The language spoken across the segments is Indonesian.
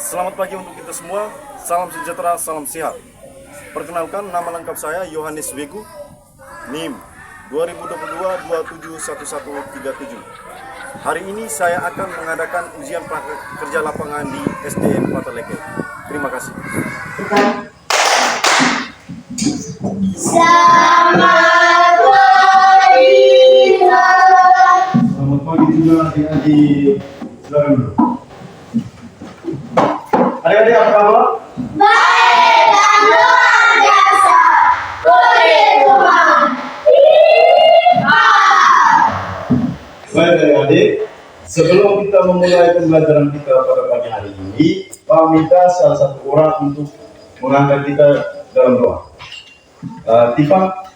Selamat pagi untuk kita semua, salam sejahtera, salam sehat. Perkenalkan, nama lengkap saya Yohanes Wegu, NIM 2022-271137. Hari ini saya akan mengadakan ujian praktek kerja lapangan di SDN Pataleke. Terima kasih. Selamat pagi juga adik-adik. Silakan dulu. Adik-adik apa kabar? Baik dan luar biasa. Puji Tuhan. Baik adik-adik, sebelum kita memulai pembelajaran kita pada pagi hari ini, Pak minta salah satu orang untuk mengangkat kita dalam doa. Tifa,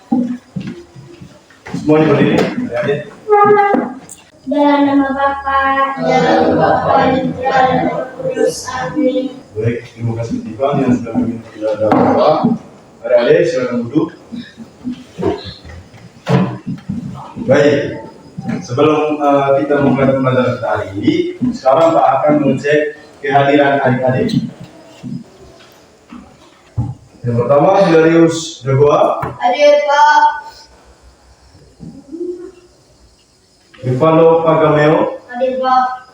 semuanya berdiri, adik-adik. Dalam nama Bapa, dalam Bapa dan dalam Roh Kudus. Amin. Baik, terima kasih Tifa yang sudah meminta kita dalam doa. Adik-adik, silakan duduk. Baik. Sebelum kita memulai pembelajaran kita hari ini, sekarang Pak akan mengecek kehadiran adik-adik. Yang pertama, Hilarius Jagoa, Hadir Pak. Rivalo Pagameo, Hadir Pak.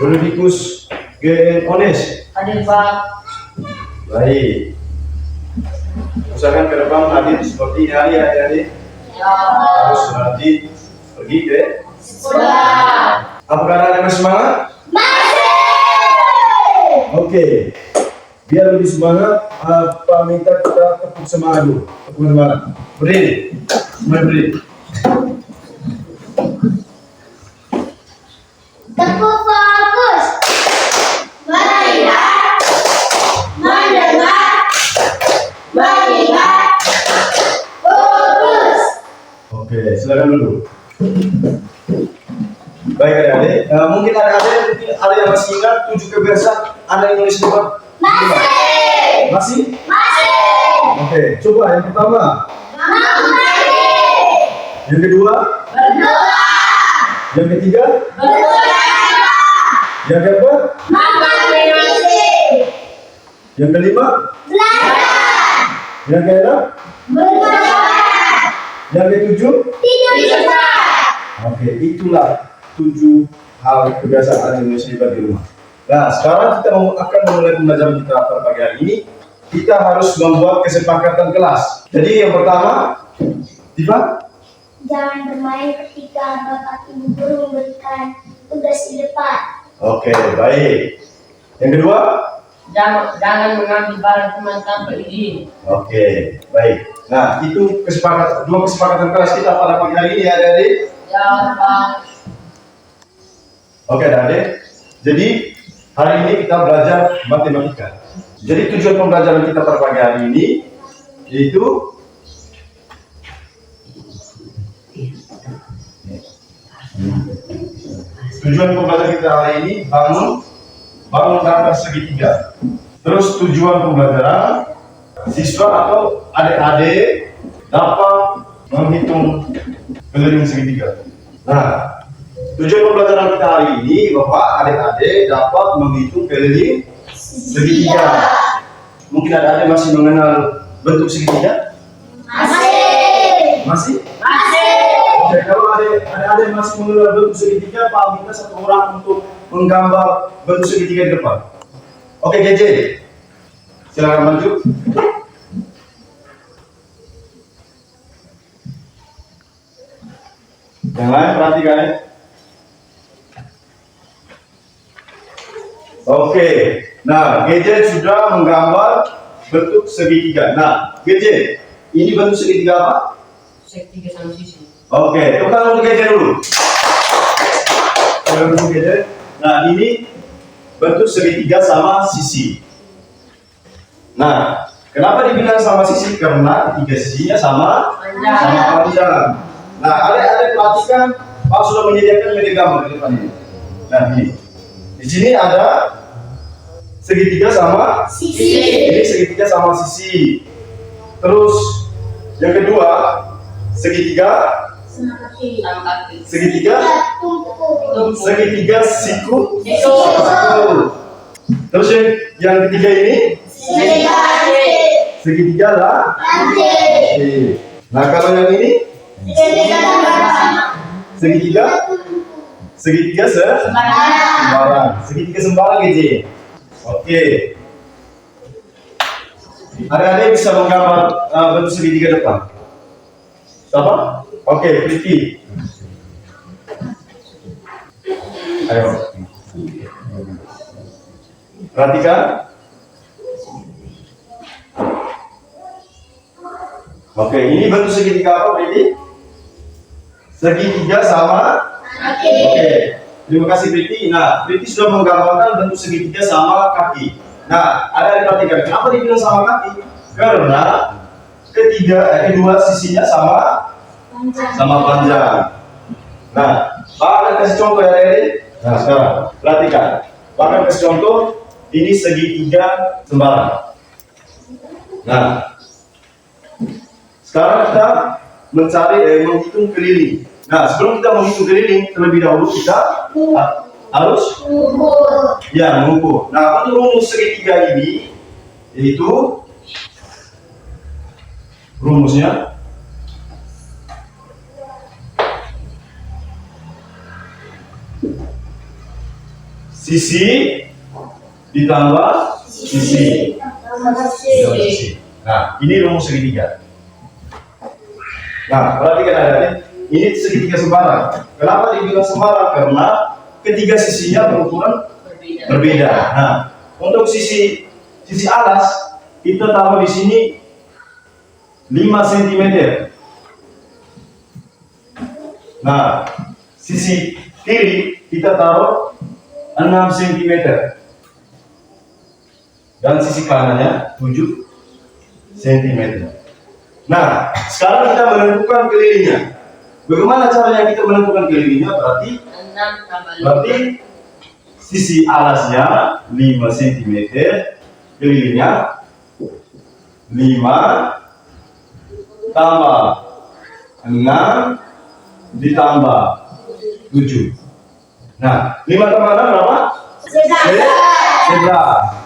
Rodikus GN Ones. Hadir Pak. Baik. Usahakan ke depan hadir seperti hari adik-adik. Ya. Harus rajin pergi ke Sudah. Apakah ada yang semangat? Masih. Oke. Biar lebih semangat, Pak minta kita tepuk semangat dulu. Tepuk semangat. Berdiri. Semuanya berdiri. Tepuk fokus. Melihat, mendengar, mengingat. Fokus. Oke, silakan dulu. Baik adik-adik, mungkin ada yang masih ingat 7 kebiasaan Anda yang nulis di depan? Masih. Masih? Masih. Oke, coba yang pertama. Mengerti. Yang kedua? Berdoa. Yang ketiga? Berdoa. Yang keempat? Mengerti. Yang kelima? Belajar. Yang keenam? Berdoa. Yang ketujuh? Tidur cepat. Oke, itulah 7 hal kebiasaan yang harus dibuat di rumah. Nah, sekarang kita akan memulai pembelajaran kita pada pagi hari ini. Kita harus membuat kesepakatan kelas. Jadi yang pertama, Tifa? Jangan bermain ketika Bapak Ibu guru memberikan tugas di depan. Oke, baik. Yang kedua? Jangan mengambil barang teman tanpa izin. Oke, baik. Nah, itu dua kesepakatan kelas kita pada pagi hari ini ya, adik-adik. Ya, Pak. Oke, adik. Jadi, hari ini kita belajar matematika. Jadi, tujuan pembelajaran kita pada pagi hari ini yaitu bangun gambar segitiga. Terus tujuan pembelajaran siswa atau adik-adik dapat menghitung keliling segitiga. Nah, tujuan pembelajaran kita hari ini bahwa adik-adik dapat menghitung keliling segitiga. Mungkin adik-adik masih mengenal bentuk segitiga? Masih. Masih? Masih. Oke, kalau adik-adik masih mengenal bentuk segitiga, Pak minta satu orang untuk menggambar bentuk segitiga di depan. Oke, GJ, silakan maju. Yang lain perhatikan ya. Oke, nah GJ sudah menggambar bentuk segitiga. Nah, GJ, ini bentuk segitiga apa? Segitiga sama sisi. Oke, tepuk tangan untuk GJ dulu. Silakan dulu GJ. Nah, ini bentuk segitiga sama sisi. Nah, kenapa dibilang sama sisi? Karena ketiga sisinya sama panjang. Nah, adik-adik perhatikan, Pak sudah menyediakan media gambar di depan ini. Nah, ini. Di sini ada segitiga sama Sisi. Ini segitiga sama sisi. Terus yang kedua, segitiga Sama kaki. Sama kaki. segitiga Tumpuk. segitiga siku Siku. siku. Terus yang ketiga ini segitiga lah. Oke. Nah kalau yang ini segitiga sembarang. Segitiga sembarang gitu. Oke. Adik-adik bisa menggambar bentuk segitiga depan. Siapa? Oke, Priti. Ayo. Perhatikan. Oke, ini bentuk segitiga apa, Priti? Segitiga sama. Oke. Terima kasih, Priti. Nah, Priti sudah menggambarkan bentuk segitiga sama kaki. Nah, ada yang perhatikan. Kenapa dibilang sama kaki? Karena kedua sisinya sama panjang. Nah, Pak akan kasih contoh ya, Rere. Nah, sekarang perhatikan. Pak akan kasih contoh. Ini segitiga sembarang. Nah, sekarang kita menghitung keliling. Nah, sebelum kita menghitung keliling, terlebih dahulu kita harus mengukur. Nah, untuk rumus segitiga ini, yaitu rumusnya sisi ditambah sisi. Nah, ini rumus segitiga. Nah, perhatikan adik-adik, ini segitiga sembarang. Kenapa dibilang sembarang? Karena ketiga sisinya berukuran berbeda. Nah, untuk sisi alas kita taruh di sini 5 cm. Nah, sisi kiri kita taruh 6 cm. Dan sisi kanannya 7 cm. Nah, sekarang kita menentukan kelilingnya. Bagaimana caranya kita menentukan kelilingnya? Berarti sisi alasnya 5 cm, kelilingnya 5 tambah 6 ditambah 7. Nah, 5 tambah 6 berapa? 11.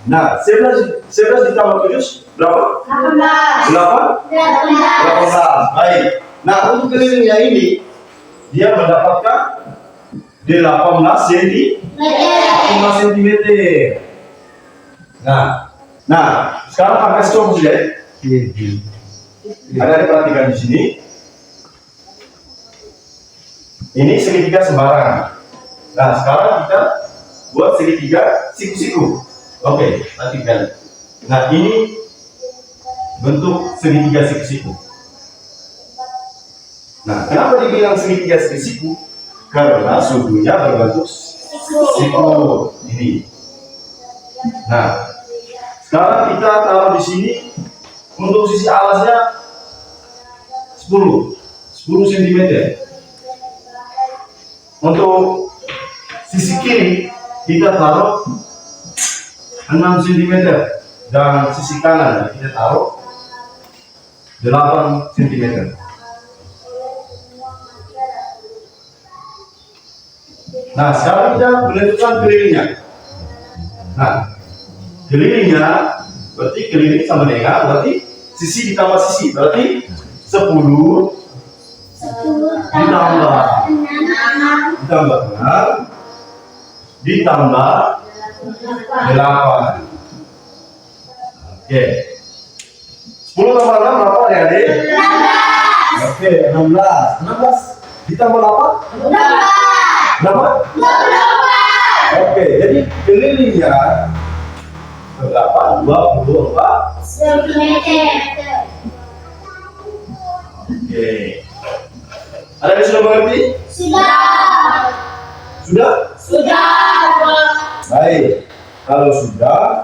Nah, 11 ditambah 7 berapa? 18. Baik. Nah, untuk kelilingnya ini dia mendapatkan 18 cm. Nah, sekarang pakai stop ya. Ada diperhatikan di sini. Ini segitiga sembarang. Nah, sekarang kita buat segitiga siku-siku. Oke, perhatikan. Nah, ini bentuk segitiga siku-siku. Nah, kenapa dibilang segitiga siku-siku? Karena sudutnya berbentuk siku ini. Nah, sekarang kita taruh di sini untuk sisi alasnya 10 cm. Untuk sisi kiri kita taruh 6 cm dan sisi kanan kita taruh 8 cm. Nah, sekarang kita menentukan kelilingnya. Nah, kelilingnya berarti keliling sama dengan berarti sisi ditambah sisi berarti 10 ditambah 6 ditambah 8. Oke. 10 tambah 6 berapa ya, Adik? 16. Oke, 16 ditambah 8? 18. Berapa? 24. Oke, jadi kelilingnya berapa? 24 cm. Oke. Ada yang sudah mengerti? Sudah. Baik. Kalau sudah,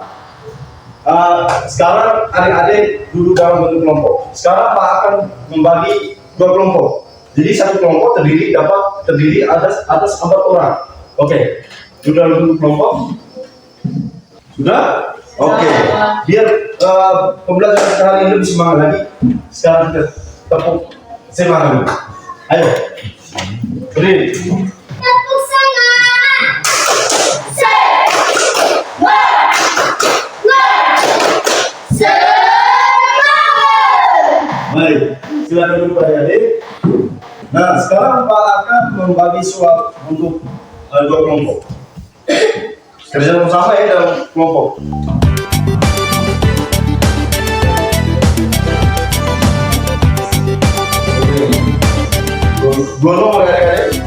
sekarang adik-adik duduk dalam bentuk kelompok. Sekarang Pak akan membagi 2 kelompok. Jadi satu kelompok terdiri atas 4 orang. Oke. Sudah bentuk kelompok? Sudah? Oke. Biar pembelajaran kita hari ini lebih semangat lagi. Sekarang kita tepuk semangat dulu. Ayo. Beri. Tepuk semangat. 1, 2, silakan dulu adik-adik. Nah, sekarang Pak akan membagi soal untuk dua kelompok. Kerja sama ya dalam kelompok. Dua nomor adik-adik.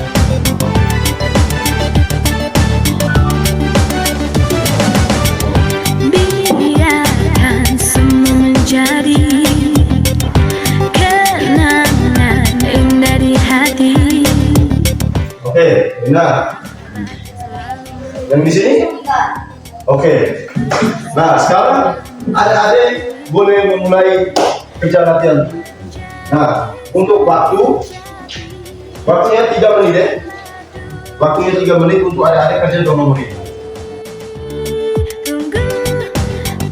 Biarkan semua menjadi kenangan indah di hati. Oke, nah. Yang di sini? Oke. Nah, sekarang adik-adik boleh memulai kerja latihan. Nah, untuk waktunya 3 menit ya. Waktunya 3 menit untuk adik-adik kerja 2 menit.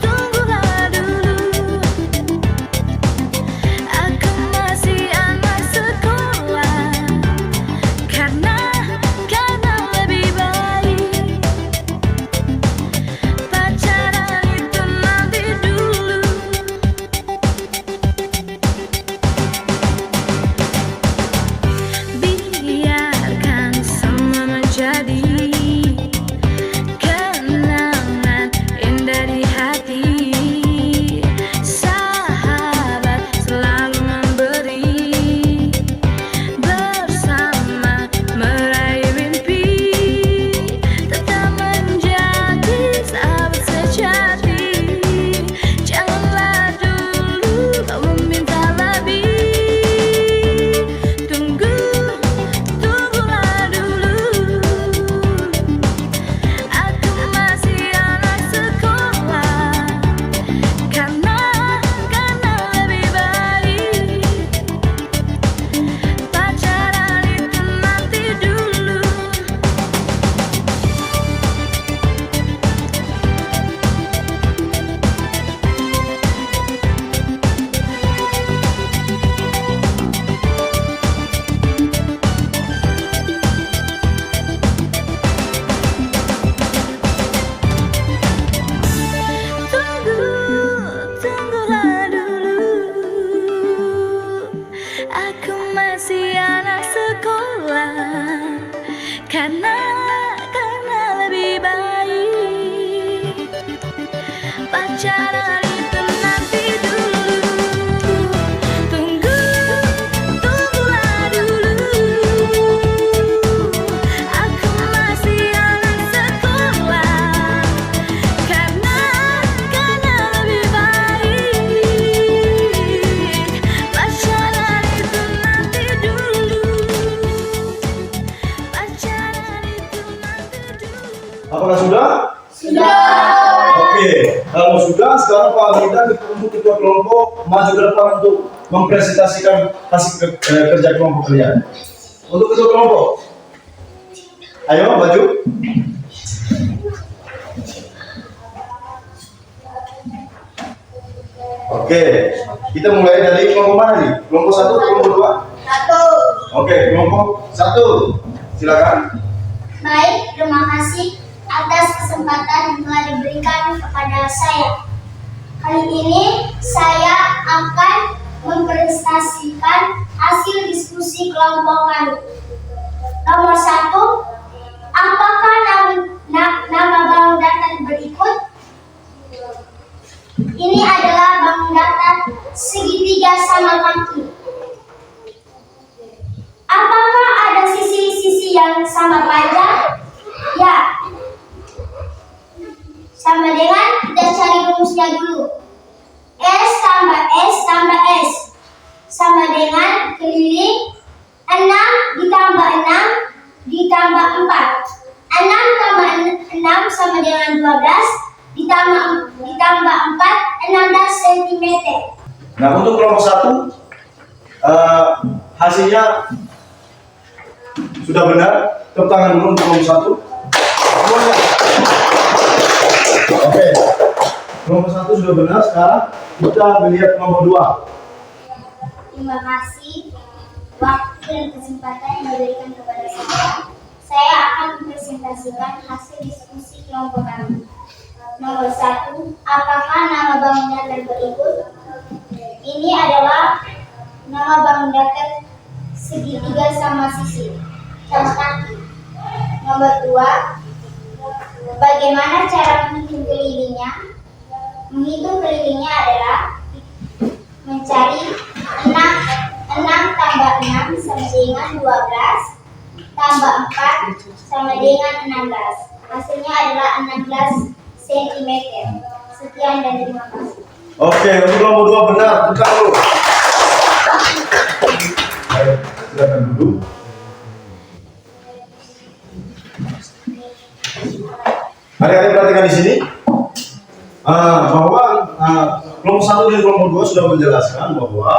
Tunggulah dulu, aku masih anak sekolah. Karena lebih baik pacaran itu nanti dulu. Biarkan semua menjadi kenangan indah di hati. Sahabat selalu memberi, bersama meraih mimpi, tetap menjadi sahabat sejati. Janganlah dulu kau meminta lebih. Tunggulah dulu, aku masih anak sekolah. Karena lebih baik pacaran itu nanti dulu. Tunggulah dulu, aku masih anak sekolah. Karena lebih baik pacaran itu nanti dulu. Tunggulah dulu, aku masih anak sekolah. Karena lebih baik pacaran itu nanti dulu. Pacaran itu nanti dulu. Apakah sudah? Sudah. Oke, kalau sudah, sekarang Pak Amita untuk ketua kelompok maju ke depan untuk mempresentasikan hasil kerja kelompok kalian. Untuk ketua kelompok, ayo maju. Oke, kita mulai dari kelompok mana nih? Kelompok 1 atau kelompok 2? 1. Oke, kelompok 1, silakan. Baik, terima kasih atas kesempatan yang telah diberikan kepada saya. Kali ini saya akan mempresentasikan hasil diskusi kelompok kami. Nomor 1, apakah nama bank data berikut? Ini adalah bank data segitiga sama kaki. Apakah ada sisi-sisi yang sama panjang? Ya. Sama dengan, kita cari rumusnya dulu. S tambah S tambah S sama dengan keliling 6 ditambah 6 ditambah 4. 6 tambah 6 sama dengan 12 ditambah 4 16 cm. Nah, untuk kelompok 1, hasilnya sudah benar. Tepuk tangan dulu untuk kelompok 1. Semuanya. Oke, kelompok 1 sudah benar. Sekarang kita melihat kelompok 2. Terima kasih waktu dan kesempatan yang diberikan kepada saya. Saya akan mempresentasikan hasil diskusi kelompok kami. Nomor 1, apakah nama banknya berikut? Ini adalah nama sama bang datar segitiga sama sisi sama kaki. Nomor 2, bagaimana cara menghitung kelilingnya? Menghitung kelilingnya adalah mencari 6 tambah 6 sama dengan 12 tambah 4 sama dengan 16. Hasilnya adalah 16 cm. Sekian dan terima kasih. Oke, untuk nomor 2 benar, bukan lu. Ayo, silakan duduk. Adik-adik perhatikan di sini bahwa kelompok 1 dan kelompok 2 sudah menjelaskan bahwa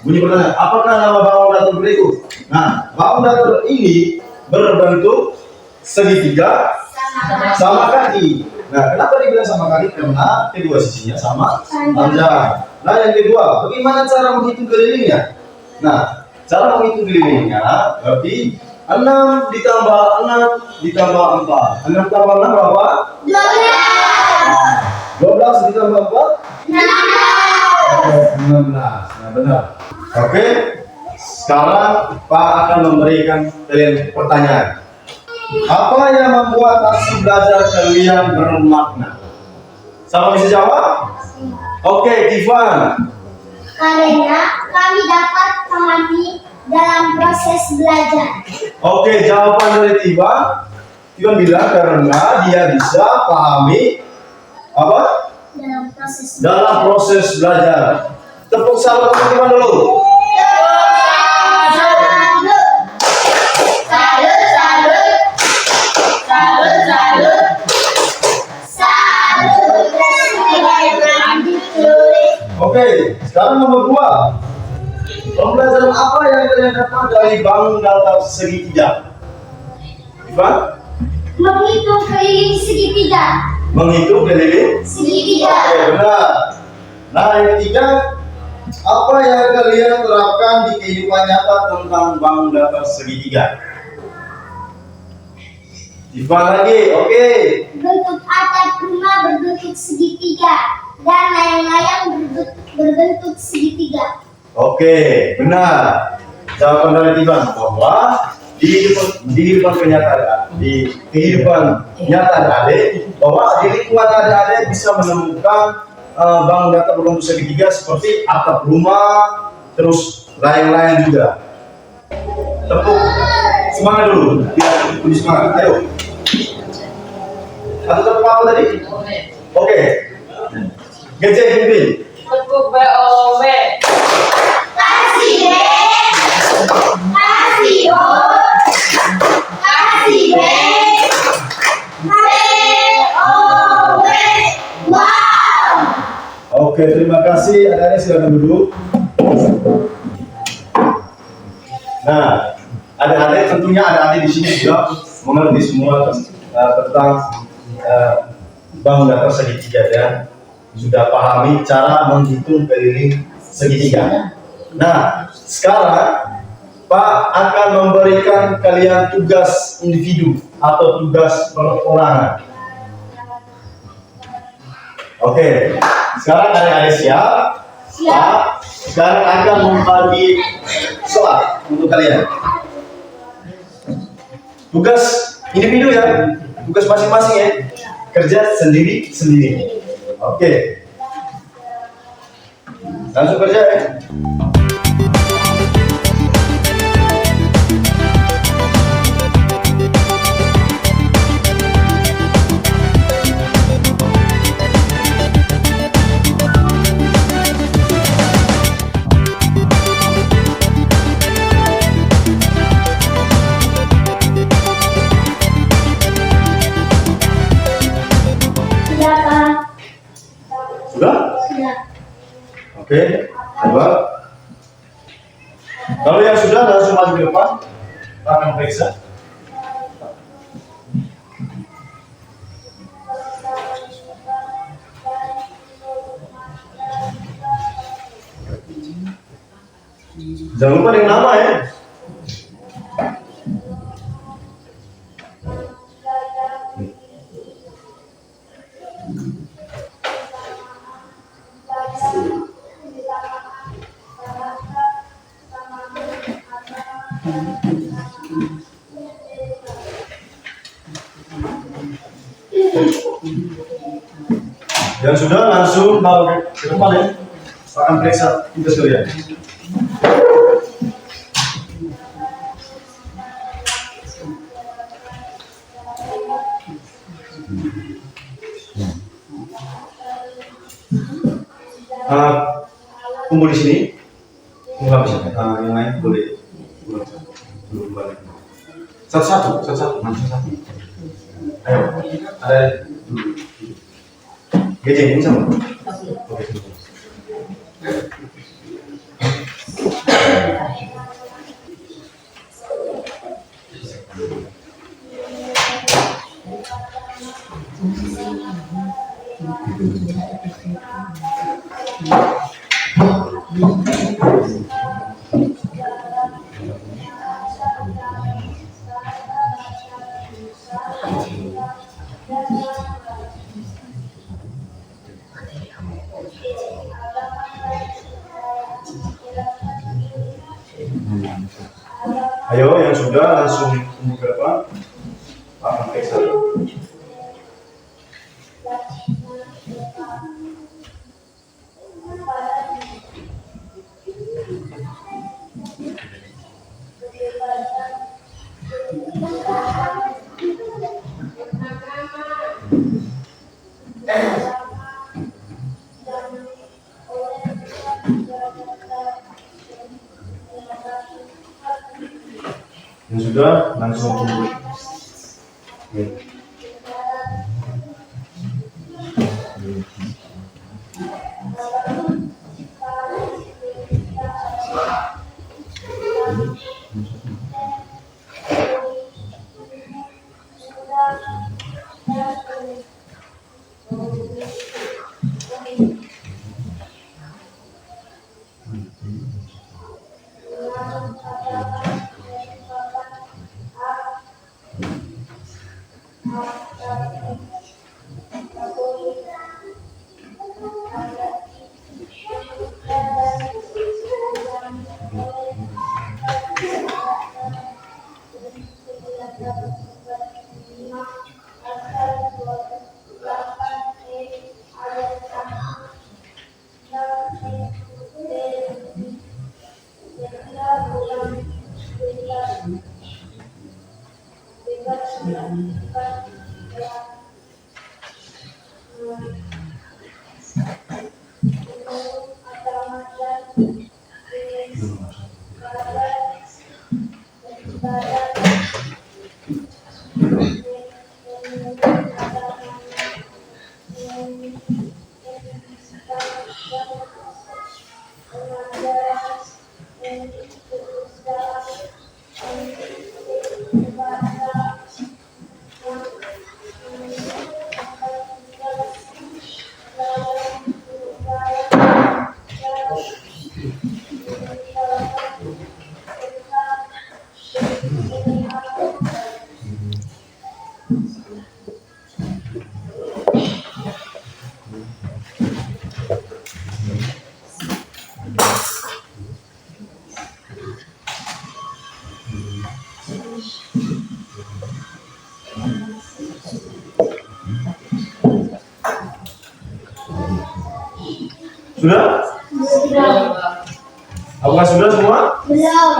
bunyi pertanyaan, apakah nama bangun datar berikut? Nah, bangun datar ini berbentuk segitiga sama kaki. Nah, kenapa dibilang sama kaki? Karena kedua sisinya sama panjang. Nah, yang kedua, bagaimana cara menghitung kelilingnya? Nah, cara menghitung kelilingnya berarti 6 ditambah 4. 6 tambah 6 berapa? 12 ditambah 4? 16. Nah, benar. Oke. Sekarang Pak akan memberikan kalian pertanyaan. Apa yang membuat aksi belajar kalian bermakna? Sama bisa jawab? Oke, Tivan. Karena kami dapat memahami dalam proses belajar. Oke, jawaban dari Tivan. Tivan bilang karena dia bisa pahami apa? Dalam proses belajar. Tepuk salam untuk Tivan dulu. Oke, sekarang nomor 2. Pembelajaran apa yang kalian dapat dari bangun datar segitiga? Ivan? Menghitung keliling segitiga. Menghitung keliling? Segitiga. Oke, benar. Nah, yang ketiga, apa yang kalian terapkan di kehidupan nyata tentang bangun datar segitiga? Ivan lagi, oke. Bentuk atap rumah berbentuk segitiga dan layang-layang berbentuk segitiga. Oke, benar. Jawaban dari Tivan bahwa di kehidupan nyata adik, bahwa di lingkungan adik bisa menemukan bangun datar berbentuk segitiga seperti atap rumah, terus layang-layang juga. Tepuk semangat dulu, biar lebih semangat. Ayo. Atau tepuk apa tadi? Oke. Gajah pimpin. Tepuk BOW. Kasih B, kasih O, kasih B, BOW. Wow. Oke, terima kasih. Adik-adik silakan duduk. Nah, adik-adik tentunya adik-adik di sini juga mengerti semua tentang bangun datar segitiga dan sudah pahami cara menghitung keliling segitiga. Nah, sekarang Pak akan memberikan kalian tugas individu atau tugas perorangan. Oke, sekarang adik-adik siap? Siap. Sekarang akan membagi soal untuk kalian. Tugas individu ya, tugas masing-masing ya. Kerja sendiri-sendiri. Oke. Langsung kerja ya. Sudah? Sudah. Oke, coba. Kalau yang sudah langsung maju ke depan, kita akan periksa. Jangan lupa dengan nama ya. Yang sudah langsung bawa ke depan ya. Akan periksa kita sekalian. Kumpul di sini. Kumpul habis ya. Yang lain boleh. Boleh. Satu-satu. Ayo, ada dulu. Gede ini sama. Oke. Ayo, yang sudah langsung ke depan. Akan periksa. Yang sudah langsung tunggu. Sudah? Apakah sudah semua? Belum.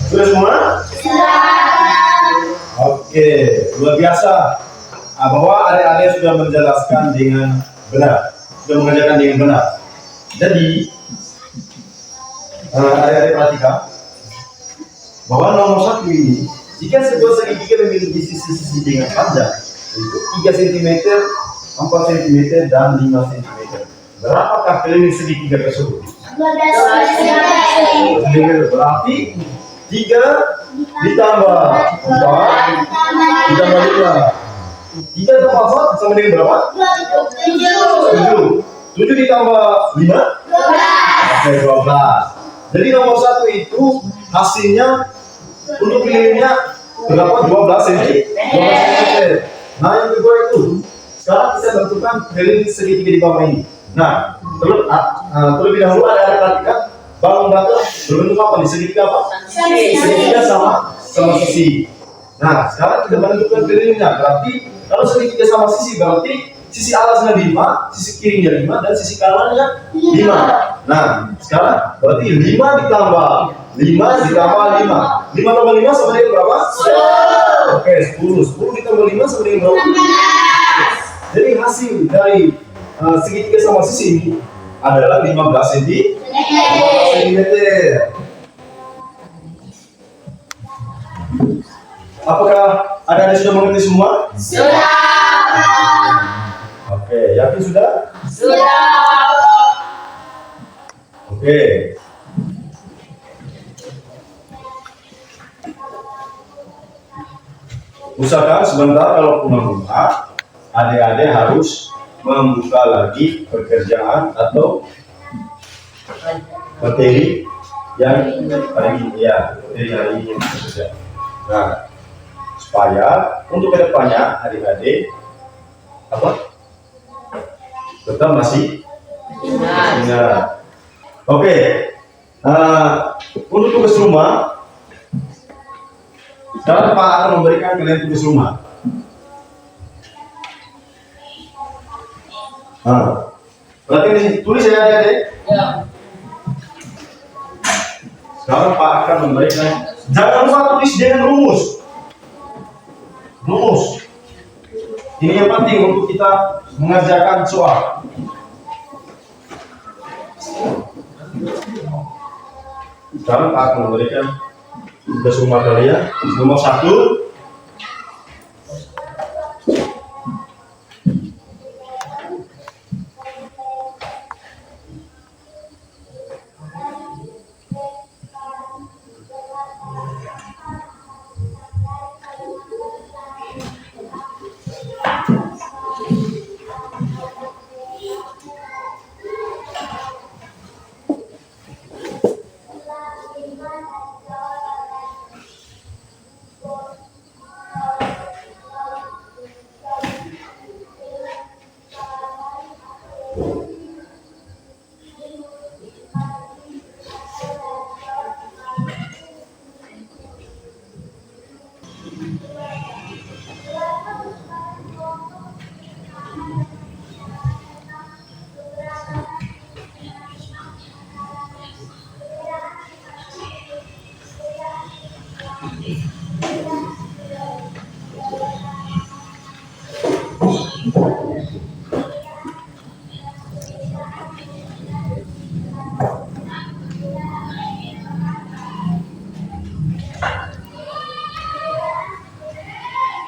Sudah semua? Oke, luar biasa. Bahwa adik-adik sudah menjelaskan dengan benar, sudah mengerjakan dengan benar. Jadi, adik-adik perhatikan bahwa nomor 1 ini, jika sebuah segitiga memiliki sisi-sisi dengan panjang, itu 3 cm, 4 cm, dan 5 cm. Berapakah keliling segitiga tersebut? 12 cm. Berarti 3 ditambah 4 ditambah 5. 3 tambah 4 sama dengan berapa? 7. 7 ditambah 5? 12. Oke, 12. Jadi nomor 1 itu hasilnya untuk kelilingnya berapa? 12 cm. 12 cm. Nah, yang kedua itu sekarang kita tentukan keliling segitiga di bawah ini. Nah, terlebih dahulu ada perhatikan bangun batu berbentuk apa nih? Segitiga apa? Segitiga sama sisi. Nah, sekarang kita menentukan kelilingnya. Berarti kalau segitiga sama sisi berarti sisi atasnya 5, sisi kirinya 5, dan sisi kanannya 5. Nah, sekarang berarti 5 ditambah 5 ditambah 5. 5 tambah 5 sama dengan berapa? 10. Oke, 10. 10 ditambah 5 sama dengan berapa? 15. Jadi hasil dari segitiga sama sisi ini adalah 15 cm. Apakah ada yang sudah mengerti semua? Sudah. Oke, yakin sudah? Sudah. Oke. Usahakan sebentar kalau pulang rumah, adik-adik harus membuka lagi pekerjaan atau materi yang hari ini materi hari ini bekerja. Nah, supaya untuk kedepannya adik-adik tetap masih ingat. Oke. Untuk tugas rumah, sekarang Pak akan memberikan kalian tugas rumah. Berarti ini tulis ya adik-adik. Ya. Sekarang Pak akan memberikan. Jangan lupa tulis dengan rumus. Ini yang penting untuk kita mengerjakan soal. Sekarang Pak akan memberikan tugas rumah kalian. Nomor 1.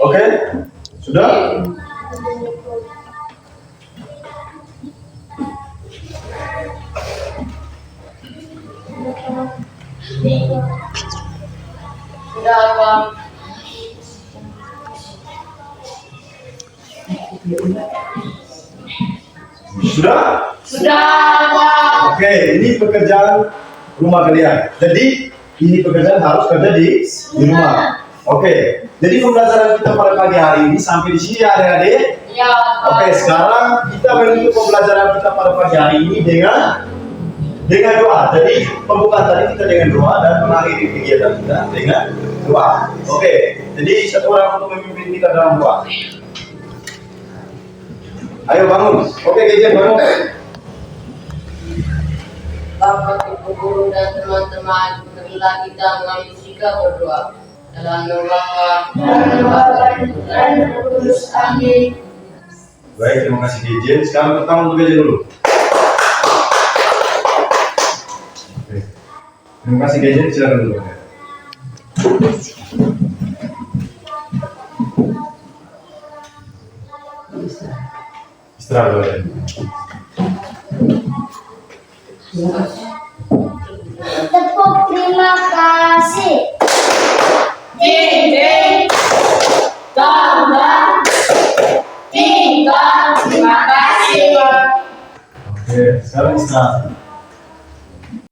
Oke, sudah? Sudah, Bang. Sudah? Sudah, Bang. Oke, ini pekerjaan rumah kalian. Jadi ini pekerjaan harus kerja di rumah. Oke, jadi pembelajaran kita pada pagi hari ini sampai di sini ya adik-adik. Ya, Bang. Oke, sekarang kita menutup pembelajaran kita pada pagi hari ini dengan doa. Jadi pembukaan tadi kita dengan doa dan mengakhiri kegiatan kita dengan doa. Oke, jadi satu orang untuk memimpin kita dalam doa. Ayo bangun. Oke, Gejen bangun. Bapak, Ibu Guru dan teman-teman, marilah kita mengambil sikap berdoa. Dalam nama Bapa dan Roh Kudus. Amin. Baik, terima kasih Gejen. Sekarang pertama untuk Gejen dulu. Oke. Terima kasih Gejen, silakan dulu. Istirahat dulu. Tepuk terima kasih. Tambah 3. Terima kasih. Oke, sekarang istirahat.